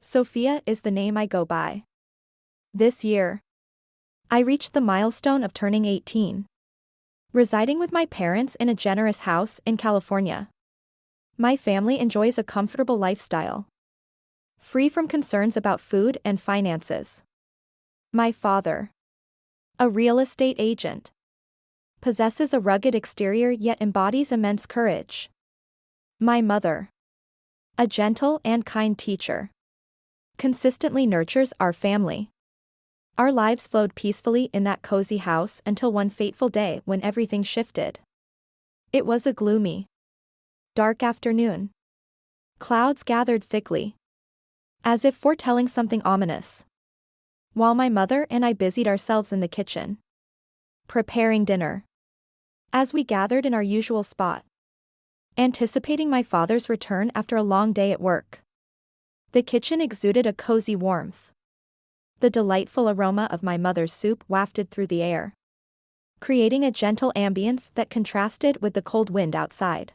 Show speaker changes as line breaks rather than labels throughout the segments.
Sophia is the name I go by. This year, I reached the milestone of turning 18. Residing with my parents in a generous house in California. My family enjoys a comfortable lifestyle, free from concerns about food and finances. My father, a real estate agent, possesses a rugged exterior yet embodies immense courage. My mother, a gentle and kind teacher, consistently nurtures our family. Our lives flowed peacefully in that cozy house until one fateful day when everything shifted. It was a gloomy, dark afternoon. Clouds gathered thickly, as if foretelling something ominous, while my mother and I busied ourselves in the kitchen, preparing dinner. As we gathered in our usual spot, anticipating my father's return after a long day at work, the kitchen exuded a cozy warmth. The delightful aroma of my mother's soup wafted through the air, creating a gentle ambience that contrasted with the cold wind outside.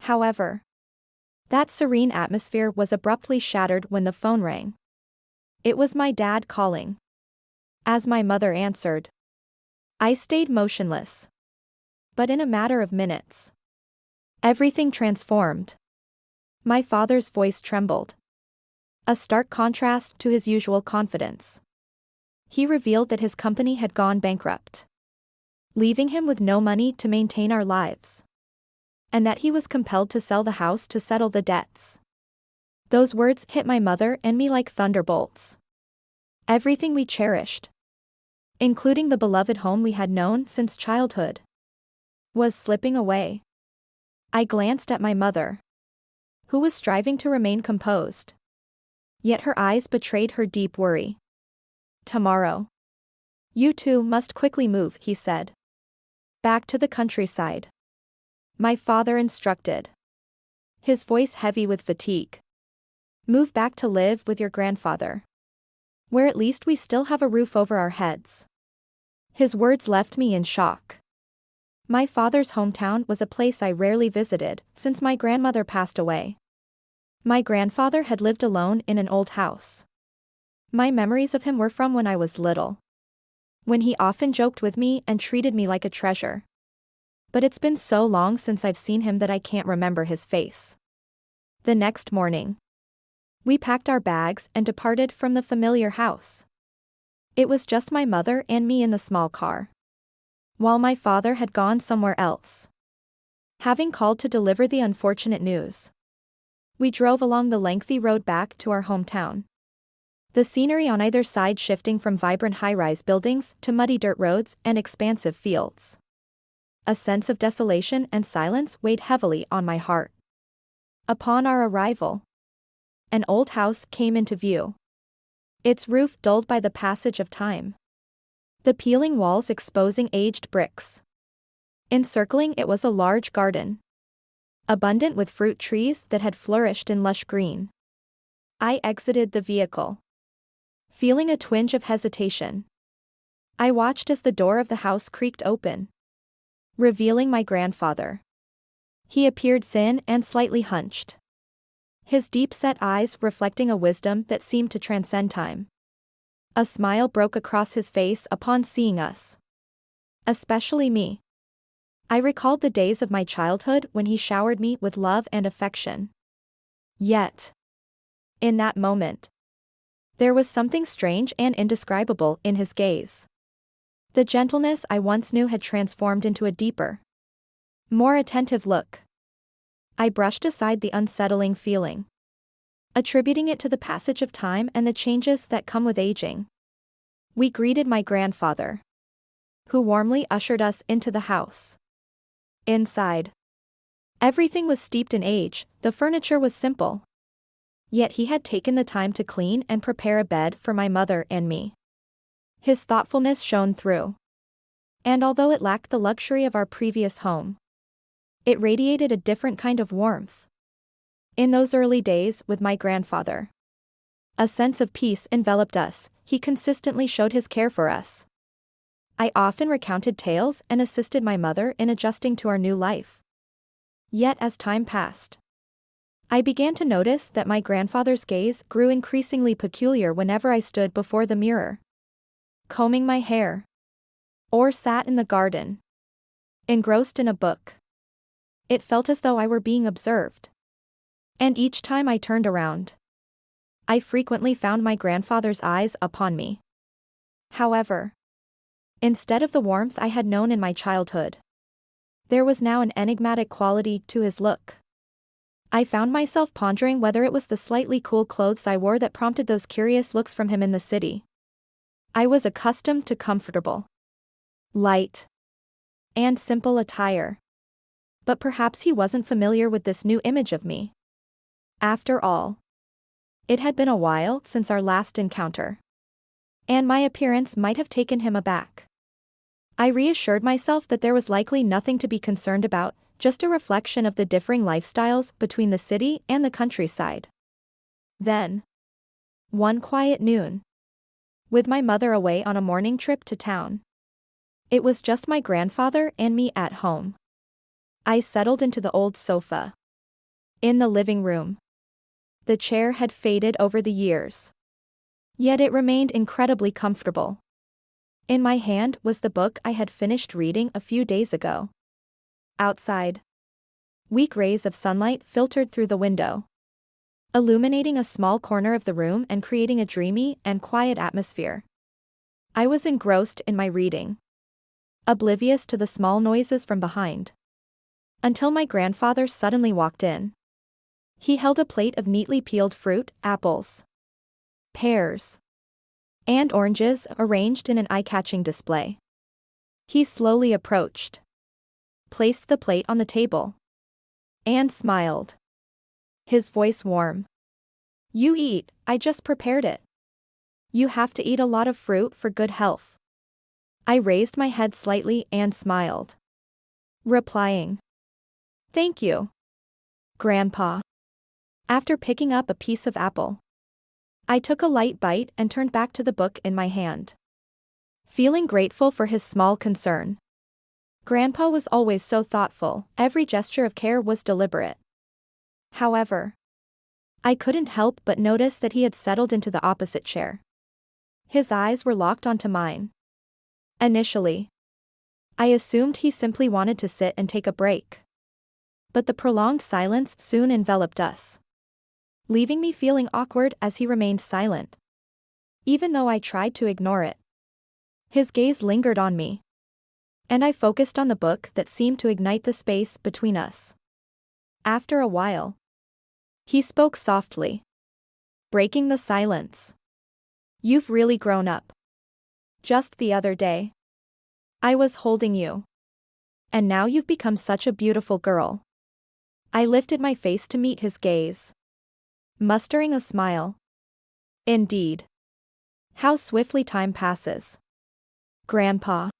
However, that serene atmosphere was abruptly shattered when the phone rang. It was my dad calling. As my mother answered, I stayed motionless. But in a matter of minutes, everything transformed. My father's voice trembled, a stark contrast to his usual confidence. He revealed that his company had gone bankrupt, leaving him with no money to maintain our lives, and that he was compelled to sell the house to settle the debts. Those words hit my mother and me like thunderbolts. Everything we cherished, including the beloved home we had known since childhood, was slipping away. I glanced at my mother, who was striving to remain composed, yet her eyes betrayed her deep worry. Tomorrow, you two must quickly move, he said. Back to the countryside. My father instructed, his voice heavy with fatigue. Move back to live with your grandfather, where at least we still have a roof over our heads. His words left me in shock. My father's hometown was a place I rarely visited since my grandmother passed away. My grandfather had lived alone in an old house. My memories of him were from when I was little, when he often joked with me and treated me like a treasure. But it's been so long since I've seen him that I can't remember his face. The next morning, we packed our bags and departed from the familiar house. It was just my mother and me in the small car, while my father had gone somewhere else, having called to deliver the unfortunate news. We drove along the lengthy road back to our hometown, the scenery on either side shifting from vibrant high-rise buildings to muddy dirt roads and expansive fields. A sense of desolation and silence weighed heavily on my heart. Upon our arrival, an old house came into view, its roof dulled by the passage of time, the peeling walls exposing aged bricks. Encircling it was a large garden, abundant with fruit trees that had flourished in lush green. I exited the vehicle, feeling a twinge of hesitation. I watched as the door of the house creaked open, revealing my grandfather. He appeared thin and slightly hunched, his deep-set eyes reflecting a wisdom that seemed to transcend time. A smile broke across his face upon seeing us, especially me. I recalled the days of my childhood when he showered me with love and affection. Yet, in that moment, there was something strange and indescribable in his gaze. The gentleness I once knew had transformed into a deeper, more attentive look. I brushed aside the unsettling feeling, attributing it to the passage of time and the changes that come with aging. We greeted my grandfather, who warmly ushered us into the house. Inside, everything was steeped in age, the furniture was simple. Yet he had taken the time to clean and prepare a bed for my mother and me. His thoughtfulness shone through. And although it lacked the luxury of our previous home, it radiated a different kind of warmth. In those early days with my grandfather, a sense of peace enveloped us. He consistently showed his care for us. I often recounted tales and assisted my mother in adjusting to our new life. Yet as time passed, I began to notice that my grandfather's gaze grew increasingly peculiar whenever I stood before the mirror, combing my hair, or sat in the garden, engrossed in a book. It felt as though I were being observed. And each time I turned around, I frequently found my grandfather's eyes upon me. However, instead of the warmth I had known in my childhood, there was now an enigmatic quality to his look. I found myself pondering whether it was the slightly cool clothes I wore that prompted those curious looks from him in the city. I was accustomed to comfortable, light, and simple attire. But perhaps he wasn't familiar with this new image of me. After all, it had been a while since our last encounter, and my appearance might have taken him aback. I reassured myself that there was likely nothing to be concerned about, just a reflection of the differing lifestyles between the city and the countryside. Then, one quiet noon, with my mother away on a morning trip to town, it was just my grandfather and me at home. I settled into the old sofa in the living room. The chair had faded over the years, yet it remained incredibly comfortable. In my hand was the book I had finished reading a few days ago. Outside, weak rays of sunlight filtered through the window, illuminating a small corner of the room and creating a dreamy and quiet atmosphere. I was engrossed in my reading, oblivious to the small noises from behind, until my grandfather suddenly walked in. He held a plate of neatly peeled fruit, apples, pears, and oranges arranged in an eye-catching display. He slowly approached, placed the plate on the table, and smiled, his voice warm. "You eat, I just prepared it. You have to eat a lot of fruit for good health." I raised my head slightly and smiled, replying, "Thank you, Grandpa." After picking up a piece of apple, I took a light bite and turned back to the book in my hand, feeling grateful for his small concern. Grandpa was always so thoughtful, every gesture of care was deliberate. However, I couldn't help but notice that he had settled into the opposite chair. His eyes were locked onto mine. Initially, I assumed he simply wanted to sit and take a break. But the prolonged silence soon enveloped us, leaving me feeling awkward as he remained silent. Even though I tried to ignore it, his gaze lingered on me, and I focused on the book that seemed to ignite the space between us. After a while, he spoke softly, breaking the silence. "You've really grown up. Just the other day, I was holding you, and now you've become such a beautiful girl." I lifted my face to meet his gaze, mustering a smile. "Indeed. How swiftly time passes, Grandpa,"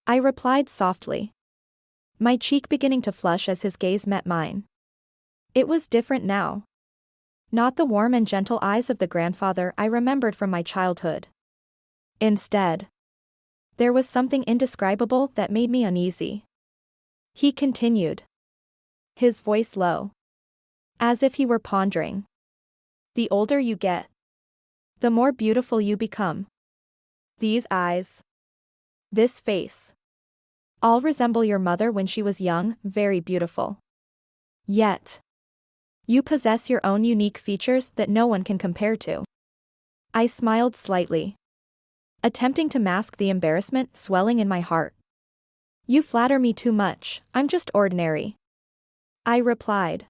I replied softly, my cheek beginning to flush as his gaze met mine. It was different now. Not the warm and gentle eyes of the grandfather I remembered from my childhood. Instead, there was something indescribable that made me uneasy. He continued, his voice low, as if he were pondering. "The older you get, the more beautiful you become. These eyes, this face, all resemble your mother when she was young, very beautiful. Yet, you possess your own unique features that no one can compare to." I smiled slightly, attempting to mask the embarrassment swelling in my heart. "You flatter me too much, I'm just ordinary," I replied,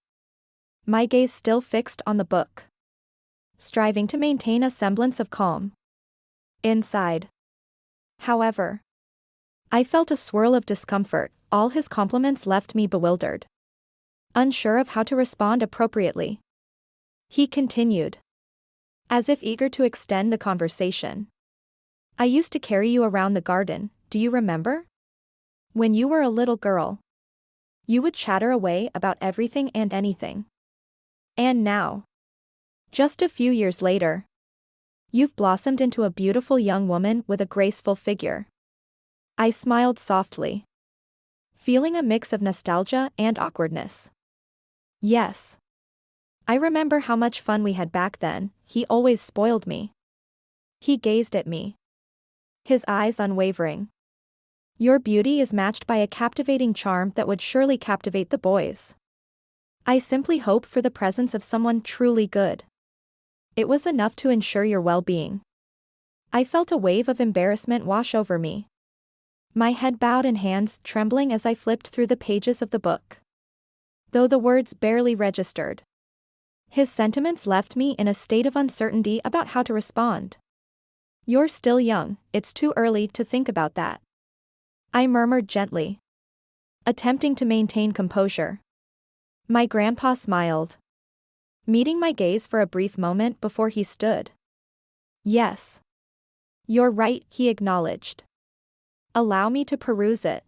my gaze still fixed on the book, striving to maintain a semblance of calm. Inside, however, I felt a swirl of discomfort. All his compliments left me bewildered, unsure of how to respond appropriately. He continued, as if eager to extend the conversation. "I used to carry you around the garden, do you remember? When you were a little girl, you would chatter away about everything and anything. And now, just a few years later, you've blossomed into a beautiful young woman with a graceful figure." I smiled softly, feeling a mix of nostalgia and awkwardness. "Yes. I remember how much fun we had back then, he always spoiled me. He gazed at me. His eyes unwavering. Your beauty is matched by a captivating charm that would surely captivate the boys. I simply hope for the presence of someone truly good. It was enough to ensure your well-being. I felt a wave of embarrassment wash over me. My head bowed and hands trembling as I flipped through the pages of the book. Though the words barely registered. His sentiments left me in a state of uncertainty about how to respond. You're still young, it's too early to think about that. I murmured gently, attempting to maintain composure. My grandpa smiled, meeting my gaze for a brief moment before he stood. Yes. You're right, he acknowledged. Allow me to peruse it.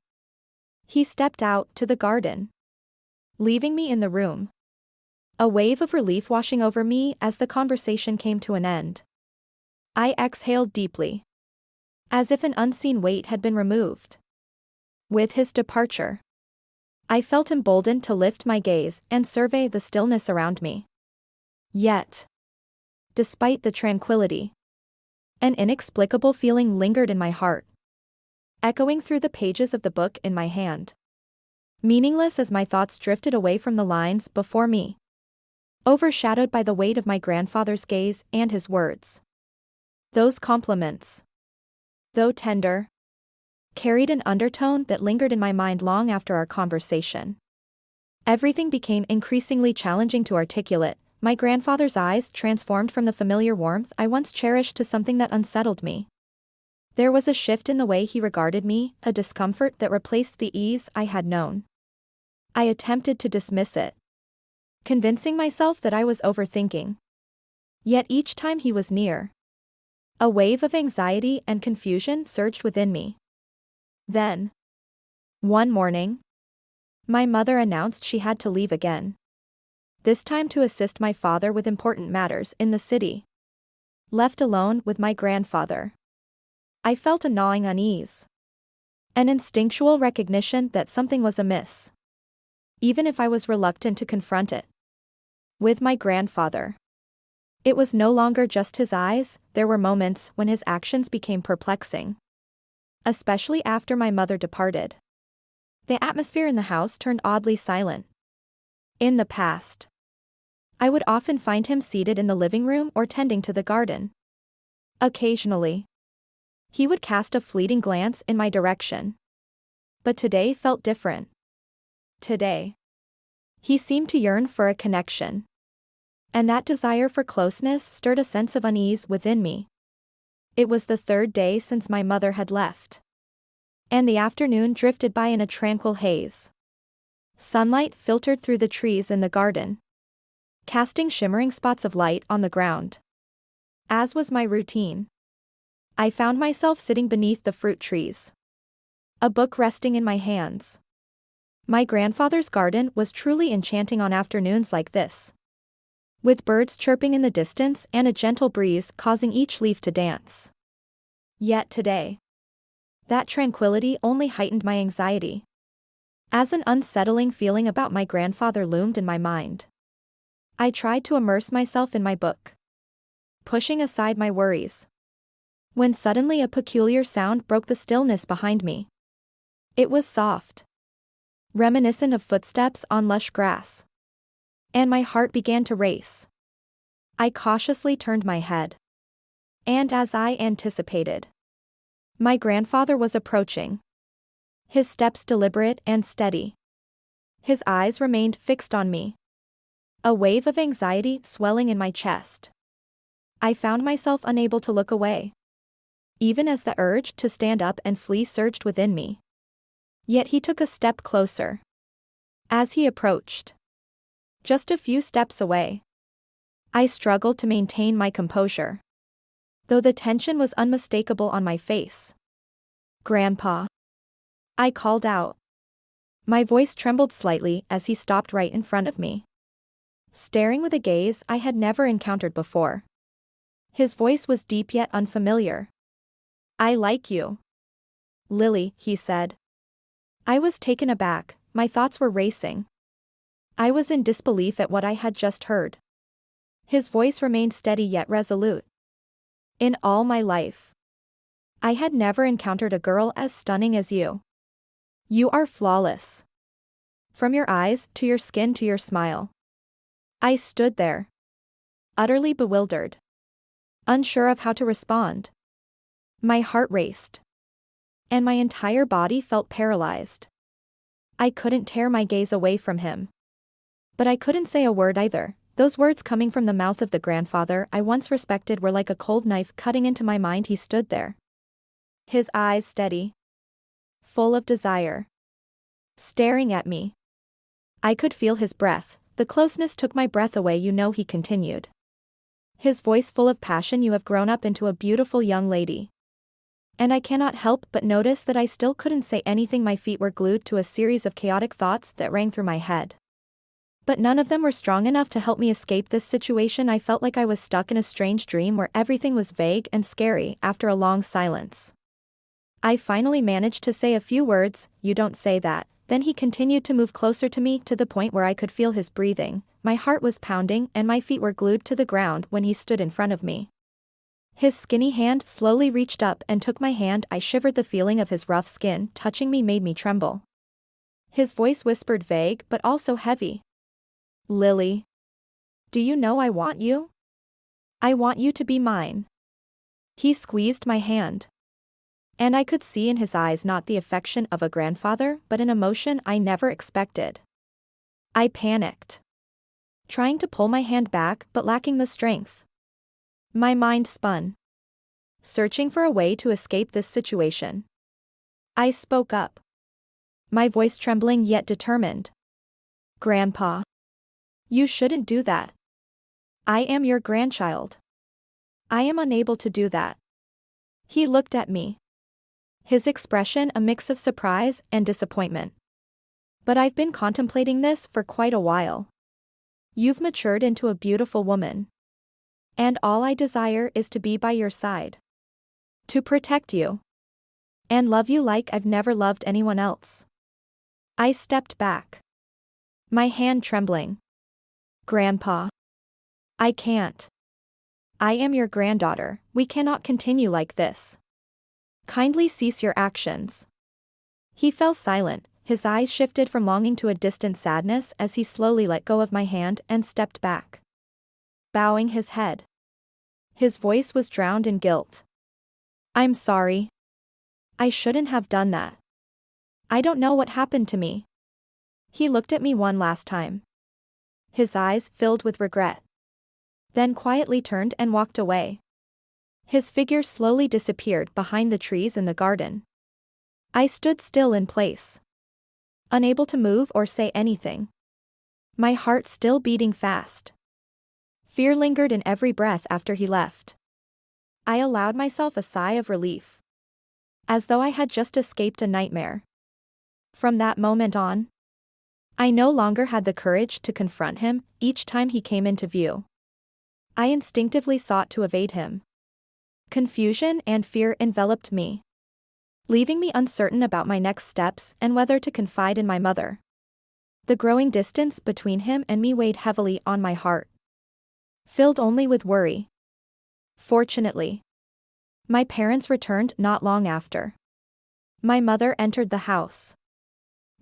He stepped out to the garden, leaving me in the room. A wave of relief washing over me as the conversation came to an end. I exhaled deeply, as if an unseen weight had been removed. With his departure, I felt emboldened to lift my gaze and survey the stillness around me. Yet, despite the tranquility, an inexplicable feeling lingered in my heart, echoing through the pages of the book in my hand. Meaningless as my thoughts drifted away from the lines before me, overshadowed by the weight of my grandfather's gaze and his words. Those compliments, though tender, carried an undertone that lingered in my mind long after our conversation. Everything became increasingly challenging to articulate. My grandfather's eyes transformed from the familiar warmth I once cherished to something that unsettled me. There was a shift in the way he regarded me, a discomfort that replaced the ease I had known. I attempted to dismiss it, convincing myself that I was overthinking. Yet each time he was near, a wave of anxiety and confusion surged within me. Then, one morning, my mother announced she had to leave again. This time to assist my father with important matters in the city. Left alone with my grandfather, I felt a gnawing unease. An instinctual recognition that something was amiss, even if I was reluctant to confront it. With my grandfather, it was no longer just his eyes, there were moments when his actions became perplexing. Especially after my mother departed. The atmosphere in the house turned oddly silent. In the past, I would often find him seated in the living room or tending to the garden. Occasionally, he would cast a fleeting glance in my direction. But today felt different. Today, he seemed to yearn for a connection. And that desire for closeness stirred a sense of unease within me. It was the third day since my mother had left. And the afternoon drifted by in a tranquil haze. Sunlight filtered through the trees in the garden, casting shimmering spots of light on the ground. As was my routine, I found myself sitting beneath the fruit trees, a book resting in my hands. My grandfather's garden was truly enchanting on afternoons like this, with birds chirping in the distance and a gentle breeze causing each leaf to dance. Yet today, that tranquility only heightened my anxiety, as an unsettling feeling about my grandfather loomed in my mind. I tried to immerse myself in my book, pushing aside my worries, when suddenly a peculiar sound broke the stillness behind me. It was soft, reminiscent of footsteps on lush grass, and my heart began to race. I cautiously turned my head, and as I anticipated, my grandfather was approaching, his steps deliberate and steady. His eyes remained fixed on me, a wave of anxiety swelling in my chest. I found myself unable to look away, even as the urge to stand up and flee surged within me. Yet he took a step closer. As he approached, just a few steps away, I struggled to maintain my composure, though the tension was unmistakable on my face. "Grandpa," I called out. My voice trembled slightly as he stopped right in front of me, staring with a gaze I had never encountered before. His voice was deep yet unfamiliar. "I like you, Lily," he said. I was taken aback, my thoughts were racing. I was in disbelief at what I had just heard. His voice remained steady yet resolute. In all my life, I had never encountered a girl as stunning as you. You are flawless. From your eyes, to your skin, to your smile. I stood there, utterly bewildered, unsure of how to respond. My heart raced, and my entire body felt paralyzed. I couldn't tear my gaze away from him. But I couldn't say a word either. Those words coming from the mouth of the grandfather I once respected were like a cold knife cutting into my mind. He stood there, his eyes steady, full of desire, staring at me. I could feel his breath. The closeness took my breath away. You know, he continued, his voice full of passion. You have grown up into a beautiful young lady. And I cannot help but notice that I still couldn't say anything. My feet were glued to a series of chaotic thoughts that rang through my head. But none of them were strong enough to help me escape this situation. I felt like I was stuck in a strange dream where everything was vague and scary. After a long silence, I finally managed to say a few words. You don't say that. Then he continued to move closer to me, to the point where I could feel his breathing. My heart was pounding and my feet were glued to the ground when he stood in front of me. His skinny hand slowly reached up and took my hand. I shivered. The feeling of his rough skin touching me made me tremble. His voice whispered, vague but also heavy. Lily, do you know I want you? I want you to be mine. He squeezed my hand, and I could see in his eyes not the affection of a grandfather but an emotion I never expected. I panicked, trying to pull my hand back but lacking the strength. My mind spun, searching for a way to escape this situation. I spoke up, my voice trembling yet determined. Grandpa, you shouldn't do that. I am your grandchild. I am unable to do that. He looked at me, his expression a mix of surprise and disappointment. But I've been contemplating this for quite a while. You've matured into a beautiful woman. And all I desire is to be by your side, to protect you, and love you like I've never loved anyone else. I stepped back, my hand trembling. Grandpa, I can't. I am your granddaughter. We cannot continue like this. Kindly cease your actions. He fell silent. His eyes shifted from longing to a distant sadness as he slowly let go of my hand and stepped back, bowing his head. His voice was drowned in guilt. I'm sorry. I shouldn't have done that. I don't know what happened to me. He looked at me one last time, his eyes filled with regret, then quietly turned and walked away. His figure slowly disappeared behind the trees in the garden. I stood still in place, unable to move or say anything, my heart still beating fast. Fear lingered in every breath after he left. I allowed myself a sigh of relief, as though I had just escaped a nightmare. From that moment on, I no longer had the courage to confront him. Each time he came into view, I instinctively sought to evade him. Confusion and fear enveloped me, leaving me uncertain about my next steps and whether to confide in my mother. The growing distance between him and me weighed heavily on my heart, filled only with worry. Fortunately, my parents returned not long after. My mother entered the house,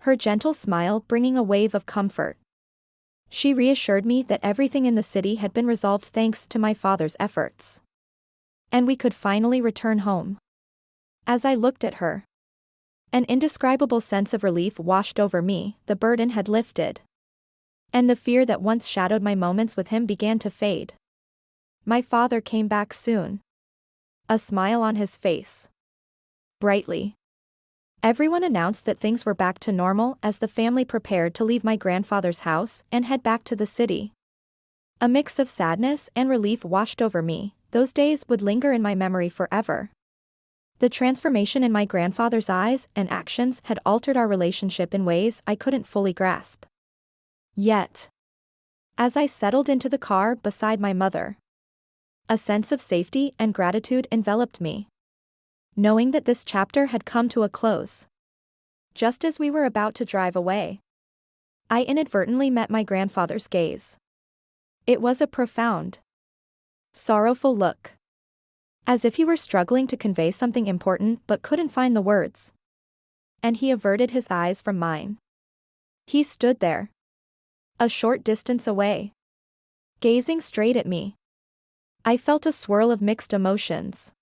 her gentle smile bringing a wave of comfort. She reassured me that everything in the city had been resolved thanks to my father's efforts, and we could finally return home. As I looked at her, an indescribable sense of relief washed over me. The burden had lifted, and the fear that once shadowed my moments with him began to fade. My father came back soon, a smile on his face, brightly. Everyone announced that things were back to normal as the family prepared to leave my grandfather's house and head back to the city. A mix of sadness and relief washed over me. Those days would linger in my memory forever. The transformation in my grandfather's eyes and actions had altered our relationship in ways I couldn't fully grasp. Yet, as I settled into the car beside my mother, a sense of safety and gratitude enveloped me, knowing that this chapter had come to a close. Just as we were about to drive away, I inadvertently met my grandfather's gaze. It was a profound, sorrowful look. As if he were struggling to convey something important but couldn't find the words. And he averted his eyes from mine. He stood there, a short distance away, gazing straight at me. I felt a swirl of mixed emotions.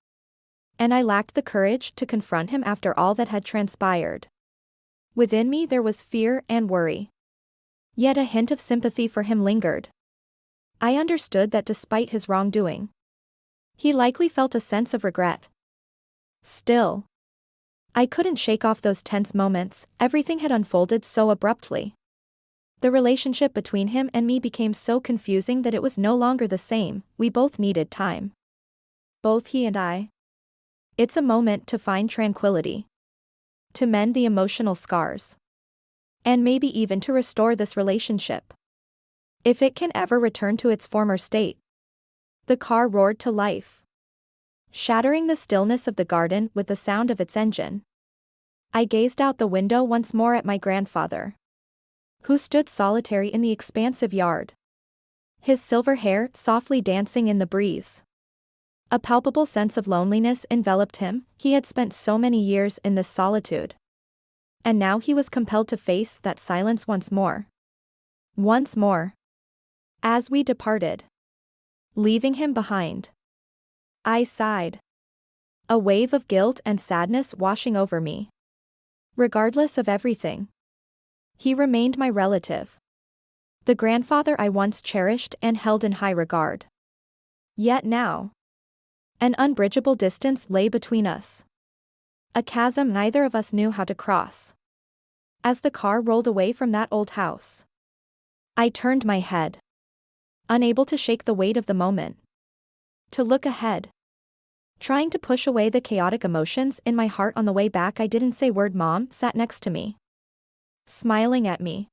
And I lacked the courage to confront him after all that had transpired. Within me there was fear and worry. Yet a hint of sympathy for him lingered. I understood that despite his wrongdoing, he likely felt a sense of regret. Still, I couldn't shake off those tense moments. Everything had unfolded so abruptly. The relationship between him and me became so confusing that it was no longer the same. We both needed time. Both he and I. It's a moment to find tranquility. To mend the emotional scars. And maybe even to restore this relationship. If it can ever return to its former state. The car roared to life, shattering the stillness of the garden with the sound of its engine. I gazed out the window once more at my grandfather, who stood solitary in the expansive yard, his silver hair softly dancing in the breeze. A palpable sense of loneliness enveloped him. He had spent so many years in this solitude. And now he was compelled to face that silence once more. Once more. As we departed, leaving him behind, I sighed. A wave of guilt and sadness washing over me. Regardless of everything, he remained my relative. The grandfather I once cherished and held in high regard. Yet now, an unbridgeable distance lay between us. A chasm neither of us knew how to cross. As the car rolled away from that old house, I turned my head, unable to shake the weight of the moment. To look ahead. Trying to push away the chaotic emotions in my heart on the way back. I didn't say a word. Mom sat next to me, smiling at me,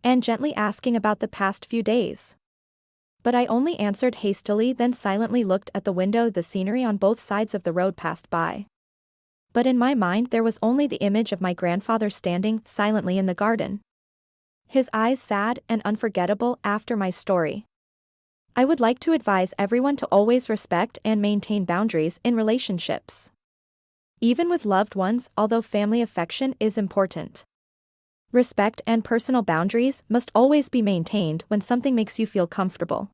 and gently asking about the past few days. But I only answered hastily, then silently looked at the window. The scenery on both sides of the road passed by. But in my mind there was only the image of my grandfather standing silently in the garden. His eyes sad and unforgettable. After my story, I would like to advise everyone to always respect and maintain boundaries in relationships. Even with loved ones, although family affection is important. Respect and personal boundaries must always be maintained when something makes you feel comfortable.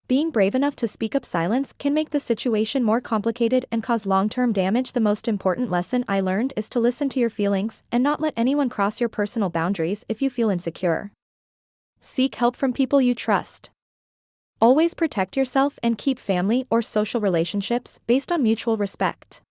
Being brave enough to speak up, silence can make the situation more complicated and cause long-term damage. The most important lesson I learned is to listen to your feelings and not let anyone cross your personal boundaries. If you feel insecure, seek help from people you trust. Always protect yourself and keep family or social relationships based on mutual respect.